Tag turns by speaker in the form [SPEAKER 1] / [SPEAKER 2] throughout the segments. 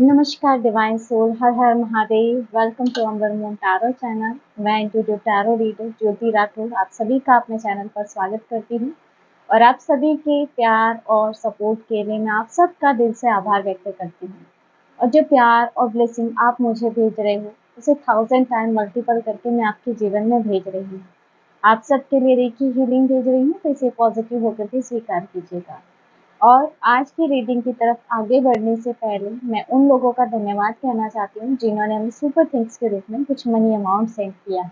[SPEAKER 1] नमस्कार divine soul, हर हर Mahadev. Welcome to Amber Moon Tarot channel. मैं इंटू टैरो रीडर ज्योति राठौर आप सभी का अपने चैनल पर स्वागत करती हूँ और आप सभी के प्यार और सपोर्ट के लिए मैं आप सबका दिल से आभार व्यक्त करती हूँ। और जो प्यार और ब्लेसिंग आप मुझे भेज रहे हो उसे 1000 टाइम मल्टीपल करके मैं आपके जीवन में भेज रही हूँ। आप सबके लिए रेकी हीलिंग भेज रही हूँ, तो इसे पॉजिटिव होकर के स्वीकार कीजिएगा। और आज की रीडिंग की तरफ आगे बढ़ने से पहले मैं उन लोगों का धन्यवाद कहना चाहती हूँ जिन्होंने हमें सुपर थिंग्स के रूप में कुछ मनी अमाउंट सेंड किया है।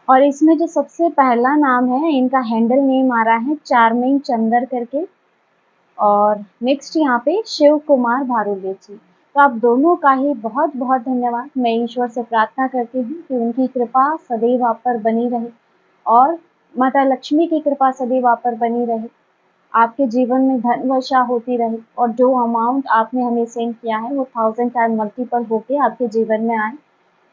[SPEAKER 1] और इसमें जो सबसे पहला नाम है, इनका हैंडल नेम आ रहा है चार्मिंग चंदर करके, और नेक्स्ट यहाँ पे शिव कुमार भारूले जी। तो आप दोनों का ही बहुत बहुत धन्यवाद। मैं ईश्वर से प्रार्थना करती हूँ कि उनकी कृपा सदैव आप पर बनी रहे और माता लक्ष्मी की कृपा सदैव आप पर बनी रहे, आपके जीवन में धन वर्षा होती रहे और जो अमाउंट आपने हमें सेंड किया है वो 1000 टाइम मल्टीपल होके आपके जीवन में आए।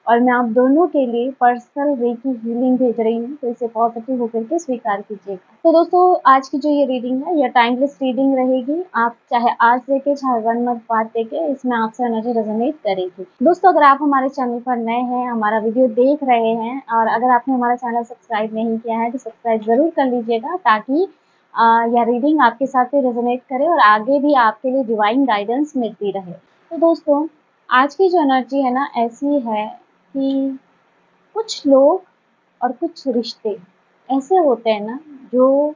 [SPEAKER 1] और मैं आप दोनों के लिए पर्सनल रेकी हीलिंग भेज रही हूँ, तो इसे पॉजिटिव होकर के स्वीकार कीजिएगा। तो दोस्तों, आज की जो ये रीडिंग है यह टाइमलेस रीडिंग रहेगी। आप चाहे आज देखे चाहे 1 मंथ बाद देखे, इसमें आपसे एनर्जी रेजोनेट करेगी। दोस्तों, अगर आप हमारे चैनल पर नए हैं, हमारा वीडियो देख रहे हैं और अगर आपने हमारा चैनल सब्सक्राइब नहीं किया है तो सब्सक्राइब जरूर कर लीजिएगा, ताकि यह रीडिंग आपके साथ भी रेजोनेट करे और आगे भी आपके लिए डिवाइन गाइडेंस मिलती रहे। तो दोस्तों, आज की जो एनर्जी है ना, ऐसी है कि कुछ लोग और कुछ रिश्ते ऐसे होते हैं ना जो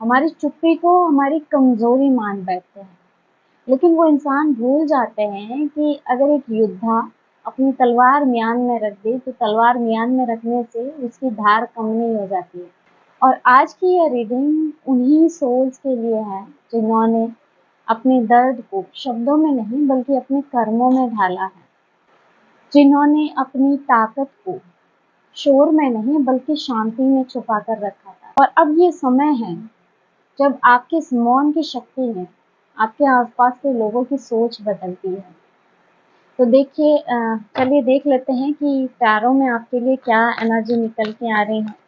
[SPEAKER 1] हमारी चुप्पी को हमारी कमजोरी मान बैठते हैं। लेकिन वो इंसान भूल जाते हैं कि अगर एक योद्धा अपनी तलवार म्यान में रख दे तो तलवार म्यान में रखने से उसकी धार कम नहीं हो जाती है। और आज की यह रीडिंग उन्हीं सोल्स के लिए है जिन्होंने अपने दर्द को शब्दों में नहीं बल्कि अपने कर्मों में ढाला है, जिन्होंने अपनी ताकत को शोर में नहीं बल्कि शांति में छुपा कर रखा था। और अब ये समय है जब आपके इस मौन की शक्ति ने आपके आसपास के लोगों की सोच बदलती है। तो देखिए, चलिए देख लेते हैं कि टैरो में आपके लिए क्या एनर्जी निकल के आ रही है।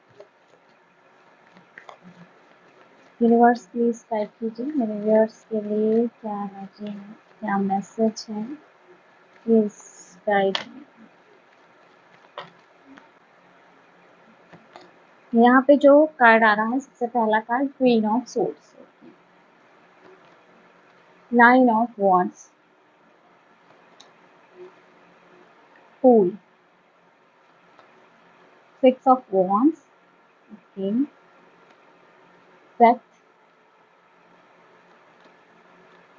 [SPEAKER 1] यूनिवर्स प्लीज गाइड कीजिए मेरे व्यूअर्स के लिए क्या एनर्जी है, क्या मैसेज है, प्लीज गाइड। यहाँ पे जो कार्ड आ रहा है, सबसे पहला card queen of swords, 9 of wands, fool, 6 of wands, okay, death,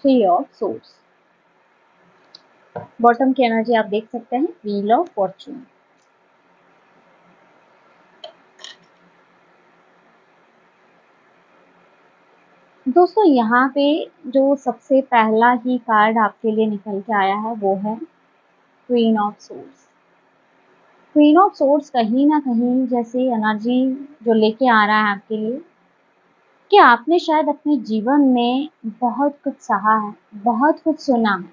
[SPEAKER 1] 3 of swords. Bottom की एनर्जी आप देख सकते हैं, व्हील ऑफ फॉर्चून। दोस्तों, यहाँ पे जो सबसे पहला ही कार्ड आपके लिए निकल के आया है वो है queen of swords. Queen of swords कहीं ना कहीं जैसे एनर्जी जो लेके आ रहा है आपके लिए कि आपने शायद अपने जीवन में बहुत कुछ सहा है, बहुत कुछ सुना है,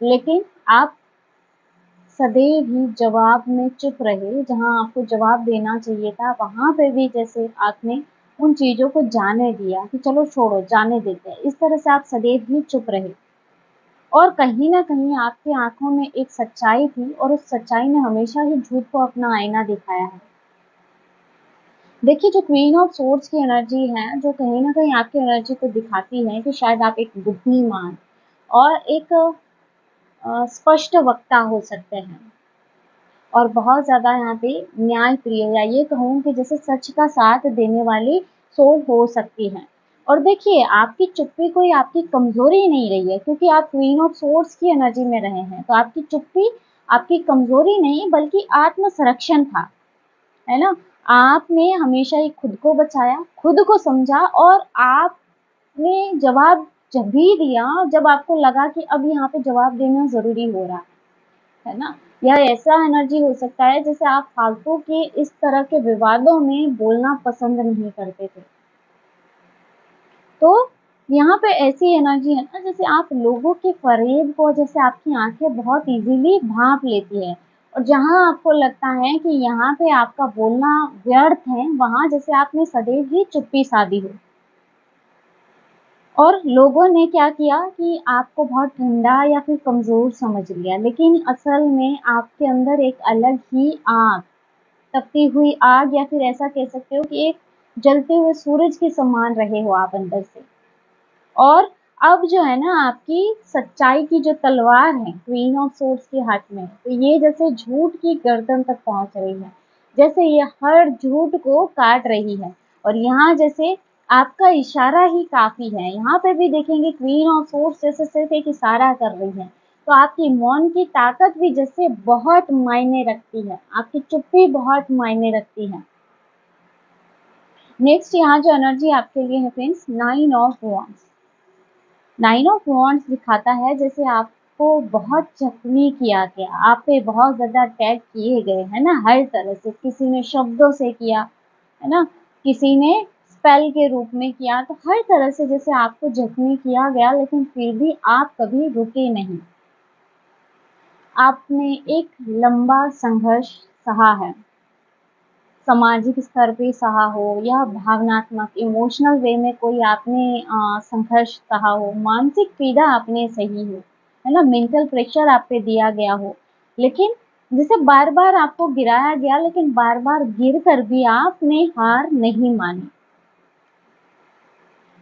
[SPEAKER 1] लेकिन आप सदैव ही जवाब में चुप रहे। जहां आपको जवाब देना चाहिए था वहां पे भी जैसे आपने उन चीजों को जाने दिया कि चलो छोड़ो, जाने देते हैं, इस तरह से आप सदैव ही चुप रहे। और कहीं ना कहीं आपकी आंखों में एक सच्चाई थी और उस सच्चाई ने हमेशा ही झूठ को अपना आईना दिखाया है। देखिए, जो क्वीन ऑफ सोर्ड्स की एनर्जी है, जो कहीं ना कहीं आपकी एनर्जी को दिखाती है कि शायद आप एक बुद्धिमान और एक स्पष्ट वक्ता हो सकते हैं और बहुत ज्यादा यहाँ पे न्याय प्रिय, या ये कहूँ कि जैसे सच का साथ देने वाली सोल हो सकती है। और देखिए, आपकी चुप्पी कोई आपकी कमजोरी नहीं रही है, क्योंकि आप क्वीन ऑफ सोर्ड्स की एनर्जी में रहे हैं, तो आपकी चुप्पी आपकी कमजोरी नहीं बल्कि आत्म संरक्षण था, है ना। आपने हमेशा ही खुद को बचाया, खुद को समझा और आपने जवाब जब भी दिया जब आपको लगा कि अब यहाँ पे जवाब देना जरूरी हो रहा है ना। यह ऐसा एनर्जी हो सकता है जैसे आप फालतू के इस तरह के विवादों में बोलना पसंद नहीं करते थे। तो यहाँ पे ऐसी एनर्जी है ना जैसे आप लोगों के फरेब को, जैसे आपकी आंखें बहुत इजीली भांप लेती है और जहां आपको लगता है कि यहाँ पे आपका बोलना व्यर्थ है, वहां जैसे आपने सदैव ही चुप्पी साधी हो। और लोगों ने क्या किया कि आपको बहुत ठंडा या फिर कमज़ोर समझ लिया, लेकिन असल में आपके अंदर एक अलग ही आग, तपती हुई आग, या फिर ऐसा कह सकते हो कि एक जलते हुए सूरज के समान रहे हो आप अंदर से। और अब जो है ना, आपकी सच्चाई की जो तलवार है क्वीन ऑफ सोर्ड्स के हाथ में, तो ये जैसे झूठ की गर्दन तक पहुंच रही है, जैसे ये हर झूठ को काट रही है। और यहाँ जैसे आपका इशारा ही काफी है, यहाँ पे भी देखेंगे क्वीन ऑफ सोर्ड्स जैसे सिर्फ एक इशारा कर रही है, तो आपकी मौन की ताकत भी जैसे बहुत मायने रखती है, आपकी चुप्पी बहुत मायने रखती है। नेक्स्ट यहाँ जो एनर्जी आपके लिए है friends, 9 of wands. 9 of wands दिखाता है जैसे आपको बहुत जख्मी किया गया, आप पे बहुत ज्यादा अटैक किए गए है ना, हर तरह से, किसी ने शब्दों से किया है ना, किसी ने स्पेल के रूप में किया, तो हर तरह से जैसे आपको जख्मी किया गया, लेकिन फिर भी आप कभी रुके नहीं। आपने एक लंबा संघर्ष सहा है, सामाजिक स्तर पे सहा हो या भावनात्मक इमोशनल वे में कोई आपने संघर्ष सहा हो, मानसिक पीड़ा आपने सही हो, है ना, मेंटल प्रेशर आप पे दिया गया हो, लेकिन जैसे बार बार आपको गिराया गया, लेकिन बार बार गिर कर भी आपने हार नहीं मानी।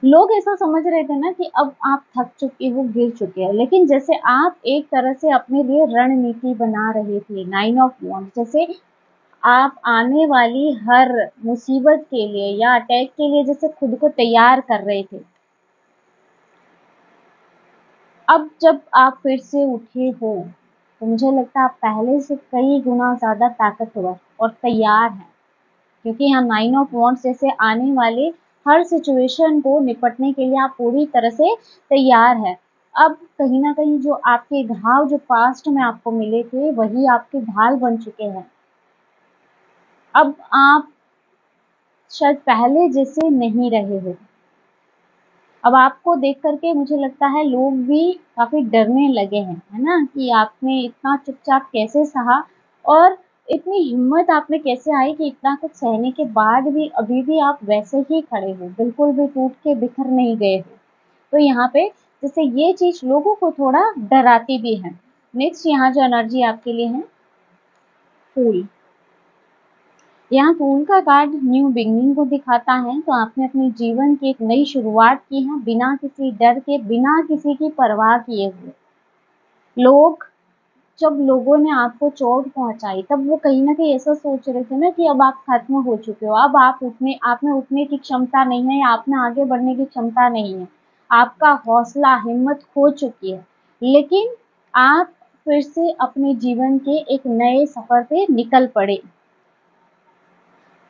[SPEAKER 1] लोग ऐसा समझ रहे थे ना कि अब आप थक चुके हो, गिर चुके हो, लेकिन जैसे आप एक तरह से अपने लिए रणनीति बना रहे थे, 9 ऑफ वॉन्ड्स, जैसे आप आने वाली हर मुसीबत के लिए या अटैक के लिए जैसे खुद को तैयार कर रहे थे। अब जब आप फिर से उठे हो, तो मुझे लगता है आप पहले से कई गुना ज्यादा ताकतवर और तैयार हैं, क्योंकि यहाँ 9 ऑफ वॉन्ड्स जैसे आने वाले हर सिचुएशन को निपटने के लिए आप पूरी तरह से तैयार है। अब कहीं ना कहीं जो आपके घाव जो पास्ट में आपको मिले थे, वही आपके ढाल बन चुके हैं। अब आप शायद पहले जैसे नहीं रहे हो। अब आपको देख करके मुझे लगता है लोग भी काफी डरने लगे हैं, है ना, कि आपने इतना चुपचाप कैसे सहा, और इतनी हिम्मत आप में कैसे आई कि इतना कुछ सहने के बाद भी अभी भी आप वैसे ही खड़े हो, बिल्कुल भी टूट के बिखर नहीं गए हो। तो यहाँ पे जैसे ये चीज लोगों को थोड़ा डराती भी है। नेक्स्ट यहाँ जो एनर्जी आपके लिए है, फूल। यहाँ फूल का कार्ड न्यू बिगनिंग को दिखाता है, तो आपने अपने जीवन की एक नई शुरुआत की है, बिना किसी डर के, बिना किसी की परवाह किए हुए। लोग, जब लोगों ने आपको चोट पहुंचाई, तब वो कहीं ना कहीं ऐसा सोच रहे थे ना कि अब आप खत्म हो चुके हो, अब आप में उठने की क्षमता नहीं है, आप में आगे बढ़ने की क्षमता नहीं है, आपका हौसला हिम्मत खो चुकी है, लेकिन आप फिर से अपने जीवन के एक नए सफर पे निकल पड़े।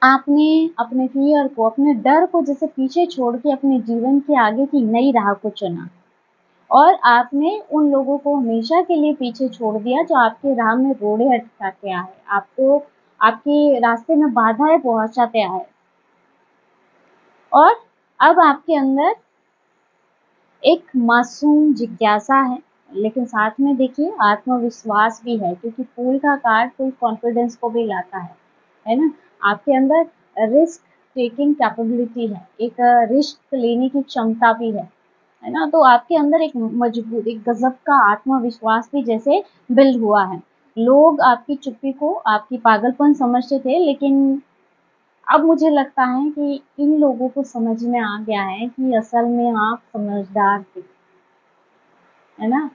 [SPEAKER 1] आपने अपने फ़ियर को, अपने डर को जैसे पीछे छोड़ के अपने जीवन के आगे की नई राह को चुना, और आपने उन लोगों को हमेशा के लिए पीछे छोड़ दिया जो आपके राह में रोड़े अटकाते आए, आपको आपके रास्ते में बाधाएं पहुंचाते आए। और अब आपके अंदर एक मासूम जिज्ञासा है, लेकिन साथ में देखिए आत्मविश्वास भी है, क्योंकि फूल का कार्ड फुल कॉन्फिडेंस को भी लाता है ना। आपके अंदर रिस्क टेकिंग कैपेबिलिटी है, एक रिस्क लेने की क्षमता भी है ना, तो आपके अंदर एक मजबूत, एक गजब का आत्मविश्वास भी जैसे बिल्ड हुआ है। लोग आपकी चुप्पी को आपकी पागलपन समझते थे, लेकिन अब मुझे लगता है कि इन लोगों को समझ में आ गया है कि असल में आप समझदार थे, है ना।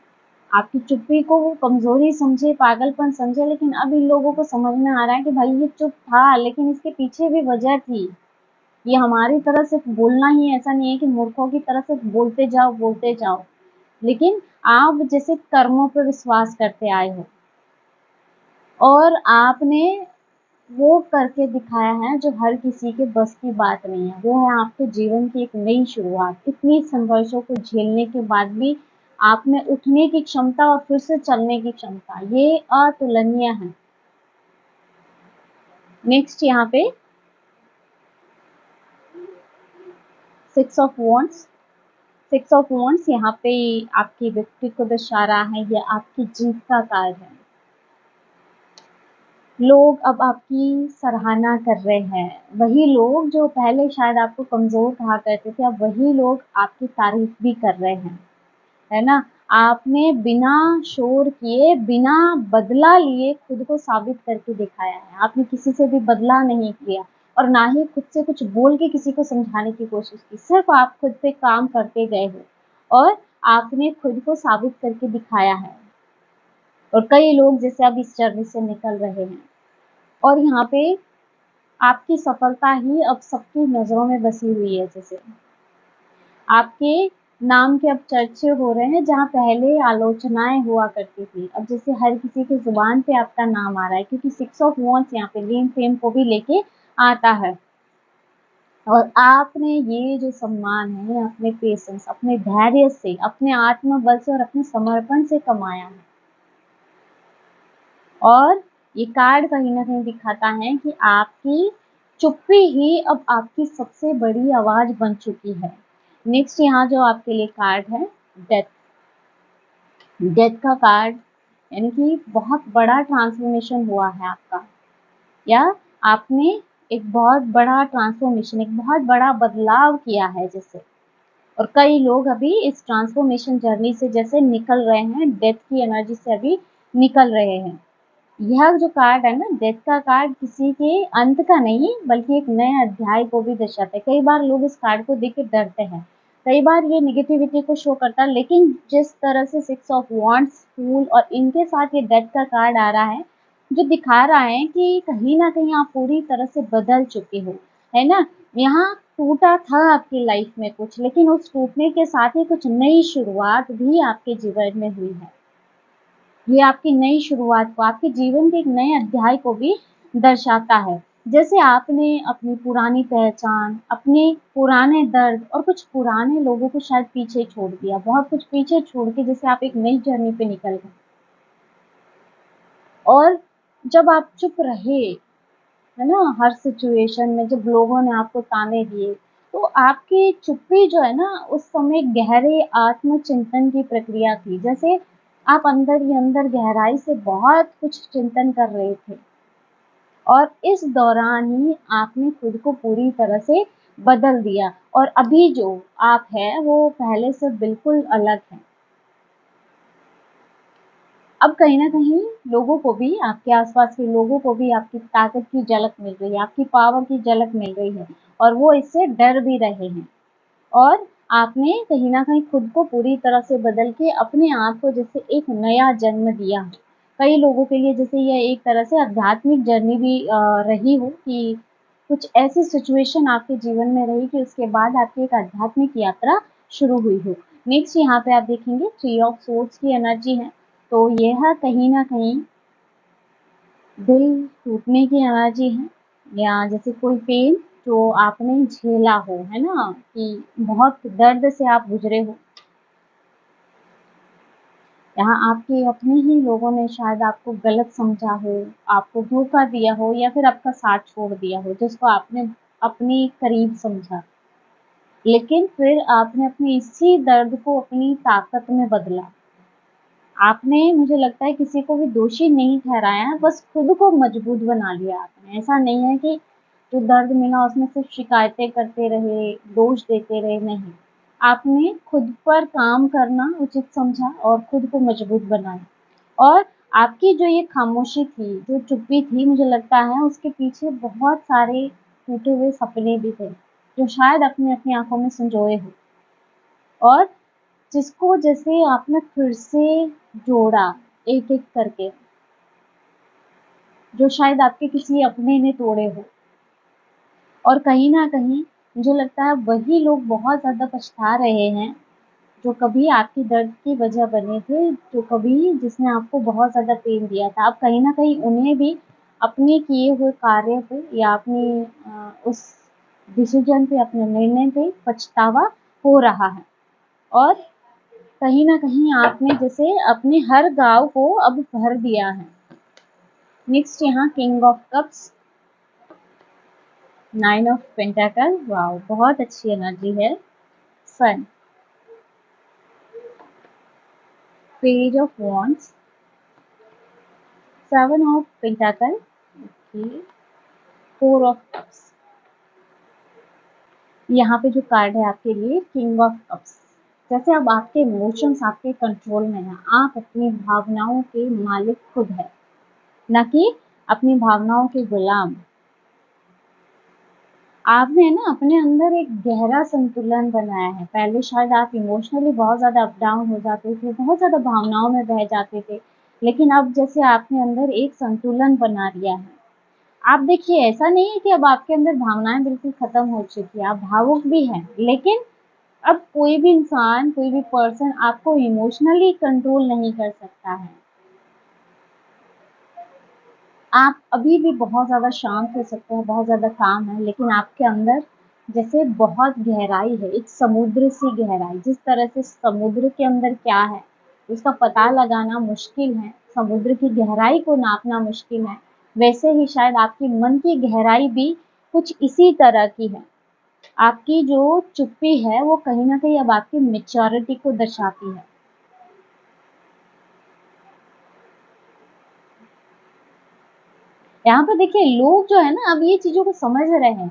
[SPEAKER 1] आपकी चुप्पी को वो कमजोरी समझे, पागलपन समझे, लेकिन अब इन लोगों को समझ में आ रहा है कि भाई ये चुप था, लेकिन इसके पीछे भी वजह थी। ये हमारी तरह सिर्फ बोलना ही ऐसा नहीं है कि मूर्खों की तरह सिर्फ बोलते जाओ, लेकिन आप जैसे कर्मों पर विश्वास करते आए हो, और आपने वो करके दिखाया है जो हर किसी के बस की बात नहीं है, वो है आपके जीवन की एक नई शुरुआत। इतनी संघर्षों को झेलने के बाद भी आप में उठने की क्षमता और फिर से चलने की क्षमता, ये अतुलनीय है। नेक्स्ट यहाँ पे 6 ऑफ वॉन्ड्स। 6 ऑफ वॉन्ड्स यहाँ पे आपकी व्यक्ति को दर्शा रहा है, ये आपकी जीत का कार्ड है। लोग अब आपकी सराहना कर रहे हैं। वही लोग जो पहले शायद आपको कमज़ोर कहा करते थे, अब वही लोग आपकी तारीफ़ भी कर रहे हैं, है ना? आपने बिना शोर किए, बिना बदला लिए खुद को साबित करके दिखाया है। आपने किसी से भी बदला नहीं किया और ना ही खुद से कुछ बोल के किसी को समझाने की कोशिश की। सिर्फ़ आप खुद पे काम करते गए हो और आपने खुद को साबित करके दिखाया है। और कई लोग जैसे अब इस जर्नी से निकल रहे हैं और यहाँ पे आपकी सफलता ही अब सबकी नज़रों में बसी हुई है। जैसे आपके नाम के अब चर्चे हो रहे हैं, जहाँ पहले आलोचनाएँ हुआ करती थी। अब जैसे हर किसी की ज़ुबान पे आपका नाम आ रहा है, क्योंकि 6 ऑफ वांड्स यहाँ पे नेम फेम को भी लेके आता है। और आपने ये जो सम्मान है अपने पेशेंस, अपने धैर्य से, अपने आत्मबल से और अपने समर्पण से कमाया है। और ये कार्ड कहीं न कहीं दिखाता है कि आपकी चुप्पी ही अब आपकी सबसे बड़ी आवाज़ बन चुकी है। नेक्स्ट यहाँ जो आपके लिए कार्ड है, डेथ। डेथ का कार्ड यानी कि बहुत बड़ा ट्रांसफॉर्मेशन हुआ है आपका, या आपने एक बहुत बड़ा ट्रांसफॉर्मेशन, एक बहुत बड़ा बदलाव किया है जैसे। और कई लोग अभी इस ट्रांसफॉर्मेशन जर्नी से जैसे निकल रहे हैं, डेथ की एनर्जी से अभी निकल रहे हैं। यह जो कार्ड है ना, डेथ का कार्ड, किसी के अंत का नहीं बल्कि एक नए अध्याय को भी दर्शाता है। कई बार लोग इस कार्ड को देख के डरते हैं, कई बार ये नेगेटिविटी को शो करता है, लेकिन जिस तरह से 6 ऑफ वांड्स, फूल और इनके साथ ये डेथ का कार्ड आ रहा है, जो दिखा रहा है कि कहीं ना कहीं आप पूरी तरह से बदल चुके हो, है ना? यहाँ टूटा था आपकी लाइफ में कुछ, लेकिन उस टूटने के साथ ही कुछ नई शुरुआत भी आपके जीवन में हुई है। ये आपकी नई शुरुआत को, आपके जीवन के एक नए अध्याय को भी दर्शाता है। जैसे आपने अपनी पुरानी पहचान, अपने पुराने दर्द और कुछ पुराने लोगों को शायद पीछे छोड़ दिया, बहुत कुछ पीछे छोड़ के जैसे आप एक नई जर्नी पे निकल गए। और जब आप चुप रहे, है ना, हर सिचुएशन में जब लोगों ने आपको ताने दिए, तो आपकी चुप्पी जो है ना, उस समय गहरे आत्मचिंतन की प्रक्रिया थी। जैसे आप अंदर ही अंदर गहराई से बहुत कुछ चिंतन कर रहे थे और इस दौरान ही आपने खुद को पूरी तरह से बदल दिया और अभी जो आप हैं वो पहले से बिल्कुल अलग है। अब कहीं न कहीं लोगों को भी, आपके आस-पास के लोगों को भी आपकी ताकत की झलक मिल रही है, आपकी पावर की झलक मिल रही है और वो इससे डर भी रहे हैं। और आपने कहीं न कहीं खुद को पूरी तरह से बदल के अपने आप को जैसे एक नया जन्म दिया। कई लोगों के लिए जैसे यह एक तरह से आध्यात्मिक जर्नी भी रही हो कि कुछ ऐसी सिचुएशन आपके जीवन में रही कि उसके बाद आपकी एक आध्यात्मिक यात्रा शुरू हुई हो। नेक्स्ट यहाँ पे आप देखेंगे 3 ऑफ सोर्ड्स की एनर्जी है, तो यह कहीं न कहीं दिल टूटने की एनर्जी है, या जैसे कोई पेन जो आपने झेला हो, है ना, कि बहुत दर्द से आप गुजरे हो। यहाँ आपके अपने ही लोगों ने शायद आपको गलत समझा हो, आपको धोखा दिया हो या फिर आपका साथ छोड़ दिया हो, जिसको आपने अपने करीब समझा। लेकिन फिर आपने अपने इसी दर्द को अपनी ताकत में बदला। आपने, मुझे लगता है, किसी को भी दोषी नहीं ठहराया, बस खुद को मजबूत बना लिया आपने। ऐसा नहीं है कि जो दर्द मिला उसमें सिर्फ शिकायतें करते रहे, दोष देते रहे, नहीं। आपने खुद पर काम करना उचित समझा और खुद को मजबूत बनाया। और आपकी जो ये खामोशी थी, जो चुप्पी थी, मुझे लगता है उसके पीछे बहुत सारे टूटे हुए सपने भी थे, जो शायद आपने अपनी आँखों में संजोए हो और जिसको जैसे आपने फिर से जोड़ा एक-एक करके, जो शायद आपके किसी अपने ने तोड़े हो। और कहीं न कहीं मुझे लगता है वही लोग बहुत ज़्यादा पछता रहे हैं, जो कभी आपके दर्द की वजह बने थे, जो कभी जिसने आपको बहुत ज़्यादा पेन दिया था। अब कहीं न कहीं उन्हें भी अपने किए हुए कार्य पे या अपने उस डिसीज़न पे, अपने निर्णय पे पछतावा हो रहा है। और कहीं न कहीं आपने जैसे अपने हर घाव को अब भर दिया है। नेक्स्ट यहाँ king of cups, 9 of pentacle, wow! बहुत अच्छी एनर्जी है। Sun, page of wands, 7 of pentacle, आपकी 4 ऑफ कप्स। यहाँ पे जो कार्ड है आपके लिए किंग ऑफ कप्स। जैसे अब आपके इमोशंस आपके कंट्रोल में है, आप अपनी भावनाओं के मालिक खुद है, न कि अपनी भावनाओं के गुलाम। आपने ना अपने अंदर एक गहरा संतुलन बनाया है। पहले शायद आप इमोशनली बहुत ज़्यादा अप डाउन हो जाते थे, बहुत ज़्यादा भावनाओं में बह जाते थे, लेकिन अब जैसे आपने अंदर एक संतुलन बना लिया है। आप देखिए, ऐसा नहीं है कि अब आपके अंदर भावनाएं बिल्कुल खत्म हो चुकी है, आप भावुक भी हैं, लेकिन अब कोई भी इंसान, कोई भी पर्सन आपको इमोशनली कंट्रोल नहीं कर सकता है। आप अभी भी बहुत ज़्यादा शांत हो सकते हैं, बहुत ज़्यादा काम है, लेकिन आपके अंदर जैसे बहुत गहराई है, एक समुद्र सी गहराई। जिस तरह से समुद्र के अंदर क्या है उसका पता लगाना मुश्किल है, समुद्र की गहराई को नापना मुश्किल है, वैसे ही शायद आपकी मन की गहराई भी कुछ इसी तरह की है। आपकी जो चुप्पी है वो कहीं ना कहीं अब आपकी मेच्योरिटी को दर्शाती है। यहाँ पे देखिए, लोग जो है ना अब ये चीजों को समझ रहे हैं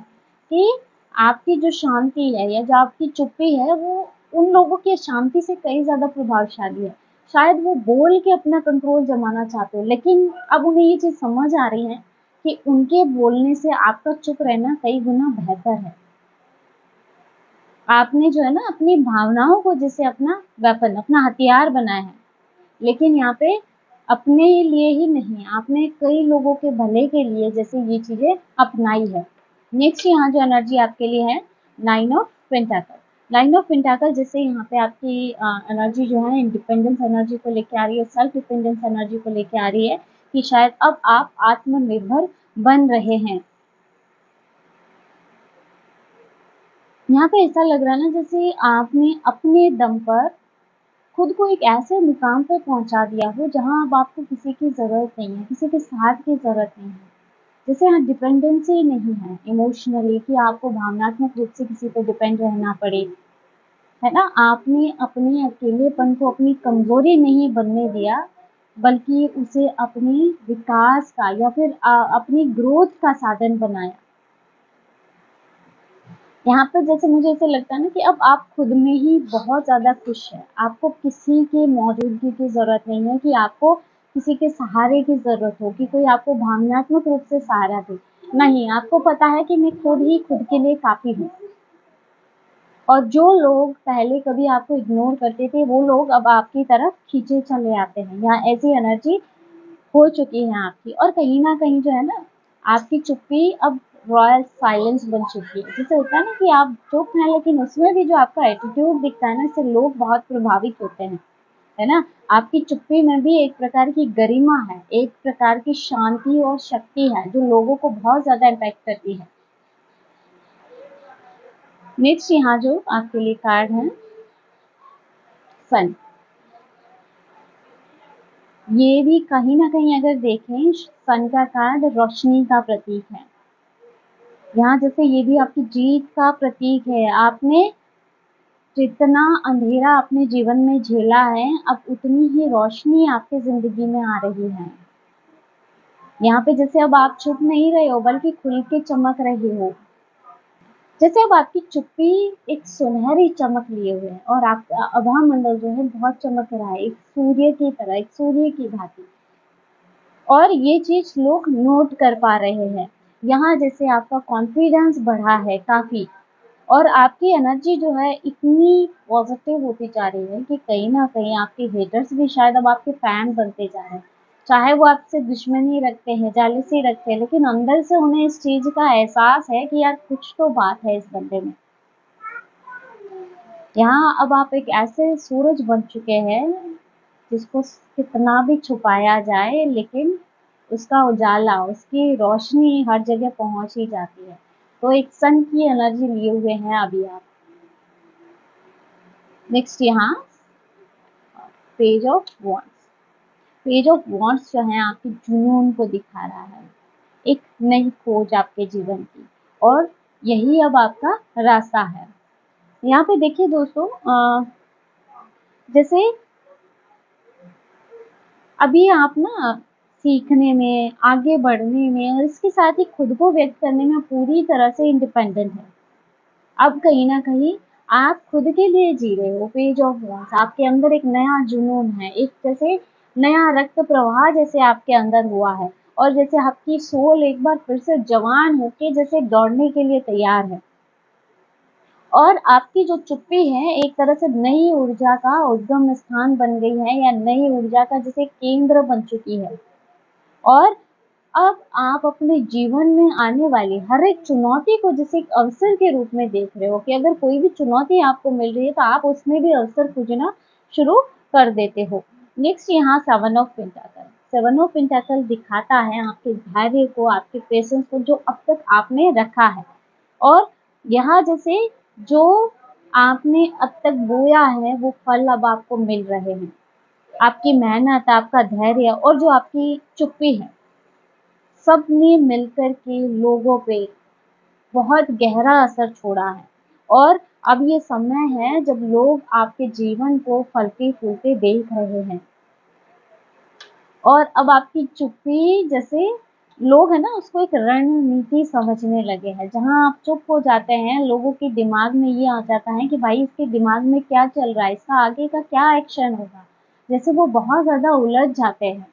[SPEAKER 1] कि आपकी जो शांति है या जो आपकी चुप्पी है वो उन लोगों की शांति से कई ज्यादा प्रभावशाली है। शायद वो बोल के अपना कंट्रोल जमाना चाहते हो, लेकिन अब उन्हें ये चीज समझ आ रही है कि उनके बोलने से आपका चुप रहना कई गुना बेहतर है। आपने जो है ना अपनी भावनाओं को जैसे अपना वेपन, अपना हथियार बनाया है, लेकिन यहाँ पे अपने लिए ही नहीं, आपने कई लोगों के भले के लिए जैसे ये चीजें अपनाई है। नेक्स्ट यहाँ जो एनर्जी आपके लिए है नाइन ऑफ पेंटाकल। नाइन ऑफ पेंटाकल जैसे यहाँ पे आपकी एनर्जी जो है इंडिपेंडेंस एनर्जी को लेके आ रही है, सेल्फ डिपेंडेंस एनर्जी को लेके आ रही है कि शायद अब आप आत्मनिर्भर बन रहे हैं। यहाँ पे ऐसा लग रहा है ना जैसे आपने अपने दम पर खुद को एक ऐसे मुकाम पे पहुंचा दिया हो जहां अब आपको किसी की ज़रूरत नहीं है, किसी के साथ की ज़रूरत नहीं है। जैसे यहाँ डिपेंडेंसी नहीं है इमोशनली कि आपको भावनात्मक रूप से किसी पे डिपेंड रहना पड़े, है ना। आपने अपने अकेलेपन को अपनी कमज़ोरी नहीं बनने दिया, बल्कि उसे अपने विकास का या फिर अपनी ग्रोथ का साधन बनाया। यहाँ पर जैसे मुझे ऐसे लगता है ना कि अब आप खुद में ही बहुत ज़्यादा खुश हैं। आपको किसी की मौजूदगी की ज़रूरत नहीं है कि आपको किसी के सहारे की ज़रूरत हो, कि कोई आपको भावनात्मक रूप से सहारा दे। नहीं, आपको पता है कि मैं खुद ही खुद के लिए काफ़ी हूँ। और जो लोग पहले कभी आपको इग्नोर करते थे, वो लोग अब आपकी तरफ खींचे चले आते हैं। यहाँ ऐसी एनर्जी हो चुकी है आपकी। और कहीं न कहीं जो है ना, आपकी चुप्पी अब रॉयल साइलेंस बन चुकी है। जैसे होता है ना कि आप चुप हैं, लेकिन उसमें भी जो आपका एटीट्यूड दिखता है ना, इससे लोग बहुत प्रभावित होते हैं, है ना। आपकी चुप्पी में भी एक प्रकार की गरिमा है, एक प्रकार की शांति और शक्ति है, जो लोगों को बहुत ज़्यादा इम्पैक्ट करती है। नेक्स्ट यहाँ जो आपके लिए कार्ड है सन। ये भी कहीं ना कहीं अगर देखें, सन का कार्ड रोशनी का प्रतीक है। यहाँ जैसे ये भी आपकी जीत का प्रतीक है। आपने जितना अंधेरा अपने जीवन में झेला है, अब उतनी ही रोशनी आपकी जिंदगी में आ रही है। यहाँ पे जैसे अब आप छुप नहीं रहे हो, बल्कि खुल के चमक रहे हो। जैसे अब आपकी चुप्पी एक सुनहरी चमक लिए हुए है और आपका आभा मंडल जो है बहुत चमक रहा है, एक सूर्य की तरह, एक सूर्य की भांति। और ये चीज लोग नोट कर पा रहे हैं। यहाँ जैसे आपका कॉन्फिडेंस बढ़ा है काफी, और आपकी एनर्जी जो है इतनी पॉजिटिव होती जा रही है कि कहीं ना कहीं आपके हेटर्स भी शायद अब आपके फैन बनते जा रहे हैं। चाहे वो आपसे दुश्मनी रखते हैं, जेलसी रखते हैं, लेकिन अंदर से उन्हें इस चीज का एहसास है कि यार कुछ तो बात है इस बंदे में। यहाँ अब आप एक ऐसे सूरज बन चुके हैं जिसको कितना भी छुपाया जाए, लेकिन उसका उजाला, उसकी रोशनी हर जगह पहुंच ही जाती है। तो एक सन की एनर्जी लिए हुए हैं अभी आप। नेक्स्ट यहाँ page of wands. Page of wands जो है आपके जुनून को दिखा रहा है, एक नई खोज आपके जीवन की, और यही अब आपका रास्ता है। यहाँ पे देखिए दोस्तों, जैसे अभी आप ना सीखने में, आगे बढ़ने में और इसके साथ ही खुद को व्यक्त करने में पूरी तरह से इंडिपेंडेंट है। अब कहीं न कहीं आप खुद के लिए जी रहे हो, पेज ऑफ वॉन्स, आपके अंदर एक नया जुनून है, एक जैसे नया रक्त प्रवाह जैसे आपके अंदर हुआ है और जैसे आपकी सोल एक बार फिर से जवान होके जैसे दौड़ने के लिए तैयार है। और आपकी जो चुप्पी है एक तरह से नई ऊर्जा का उद्गम स्थान बन गई है या नई ऊर्जा का जैसे केंद्र बन चुकी है। और अब आप अपने जीवन में आने वाली हर एक चुनौती को जैसे एक अवसर के रूप में देख रहे हो कि अगर कोई भी चुनौती आपको मिल रही है तो आप उसमें भी अवसर खोजना शुरू कर देते हो। नेक्स्ट यहाँ 7 ऑफ पेंटाकल। 7 ऑफ पेंटाकल दिखाता है आपके धैर्य को, आपके पेशेंस को जो अब तक आपने रखा है और यहाँ जैसे जो आपने अब तक बोया है वो फल अब आपको मिल रहे हैं। आपकी मेहनत, आपका धैर्य और जो आपकी चुप्पी है, सब ने मिलकर के लोगों पे बहुत गहरा असर छोड़ा है। और अब ये समय है जब लोग आपके जीवन को फलते फूलते देख रहे हैं और अब आपकी चुप्पी जैसे लोग है ना उसको एक रणनीति समझने लगे हैं। जहां आप चुप हो जाते हैं लोगों के दिमाग में ये आ जाता है कि भाई इसके दिमाग में क्या चल रहा है, इसका आगे का क्या एक्शन होगा, जैसे वो बहुत ज्यादा उलझ जाते हैं।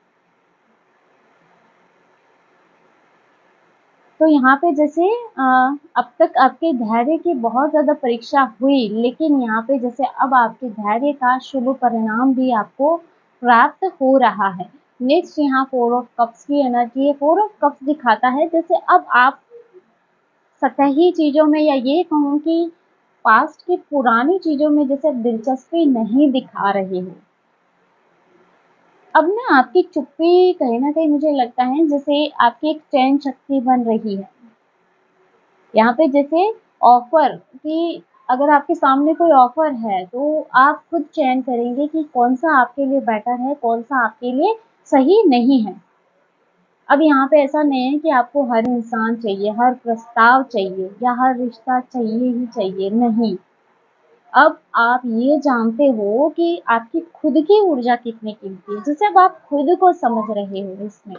[SPEAKER 1] तो यहाँ पे जैसे अब तक आपके धैर्य की बहुत ज़्यादा परीक्षा हुई, लेकिन यहाँ पे जैसे अब आपके धैर्य का शुभ परिणाम भी आपको प्राप्त हो रहा है। नेक्स्ट यहाँ 4 ऑफ कप्स की एनर्जी है। 4 ऑफ कप्स दिखाता है जैसे अब आप सतही चीज़ों में या ये कहूँ कि पास्ट की पुरानी चीज़ों में जैसे दिलचस्पी नहीं दिखा रहे हो। अब ना आपकी चुप्पी कहीं न कहीं मुझे लगता है जैसे आपकी एक चयन शक्ति बन रही है। यहाँ पे जैसे ऑफर कि अगर आपके सामने कोई ऑफर है तो आप खुद चयन करेंगे कि कौन सा आपके लिए बेटर है, कौन सा आपके लिए सही नहीं है। अब यहाँ पे ऐसा नहीं है कि आपको हर इंसान चाहिए, हर प्रस्ताव चाहिए या हर रिश्ता चाहिए ही चाहिए, नहीं। अब आप ये जानते हो कि आपकी खुद की ऊर्जा कितनी कीमती है, जैसे अब आप खुद को समझ रहे हो। इसमें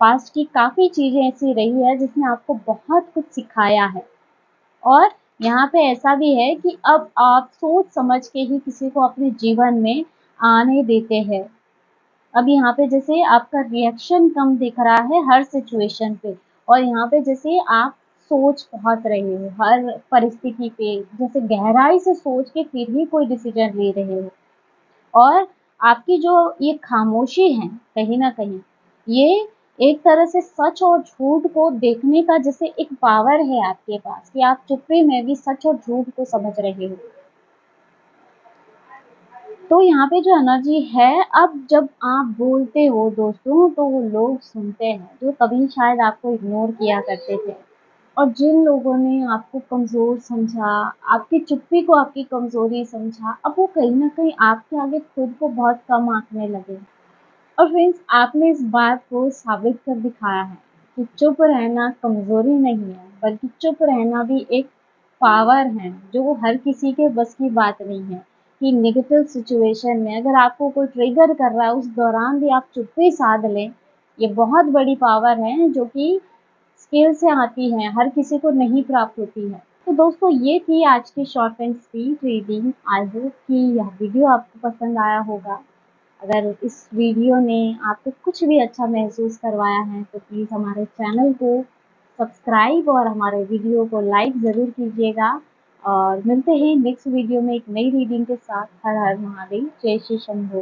[SPEAKER 1] पास्ट की काफ़ी चीज़ें ऐसी रही है जिसने आपको बहुत कुछ सिखाया है और यहाँ पे ऐसा भी है कि अब आप सोच समझ के ही किसी को अपने जीवन में आने देते हैं। अब यहाँ पे जैसे आपका रिएक्शन कम दिख रहा है हर सिचुएशन पे और यहाँ पे जैसे आप सोच बहुत रहे हो हर परिस्थिति पे, जैसे गहराई से सोच के फिर ही कोई डिसीजन ले रहे हो। और आपकी जो ये खामोशी है कहीं न कहीं, ये एक तरह से सच और झूठ को देखने का जैसे एक पावर है आपके पास कि आप चुप्पी में भी सच और झूठ को समझ रहे हो। तो यहाँ पे जो एनर्जी है, अब जब आप बोलते हो दोस्तों तो वो लोग सुनते हैं, जो कभी शायद आपको इग्नोर किया करते थे। और जिन लोगों ने आपको कमज़ोर समझा, आपकी चुप्पी को आपकी कमज़ोरी समझा, अब वो कहीं न कहीं आपके आगे खुद को बहुत कम आँकने लगे। और फ्रेंड्स आपने इस बात को साबित कर दिखाया है कि चुप रहना कमज़ोरी नहीं है, बल्कि चुप रहना भी एक पावर है, जो हर किसी के बस की बात नहीं है। कि नेगेटिव सिचुएशन में अगर आपको कोई ट्रिगर कर रहा है, उस दौरान भी आप चुप्पी साध लें, ये बहुत बड़ी पावर है जो कि स्किल से आती है, हर किसी को नहीं प्राप्त होती है। तो दोस्तों ये थी आज की short and sweet reading. I hope कि यह वीडियो आपको पसंद आया होगा। अगर इस वीडियो ने आपको कुछ भी अच्छा महसूस करवाया है तो प्लीज़ हमारे चैनल को सब्सक्राइब और हमारे वीडियो को लाइक ज़रूर कीजिएगा। और मिलते हैं नेक्स्ट वीडियो में एक नई रीडिंग के साथ। हर हर महादेव, जय श्री शंभू।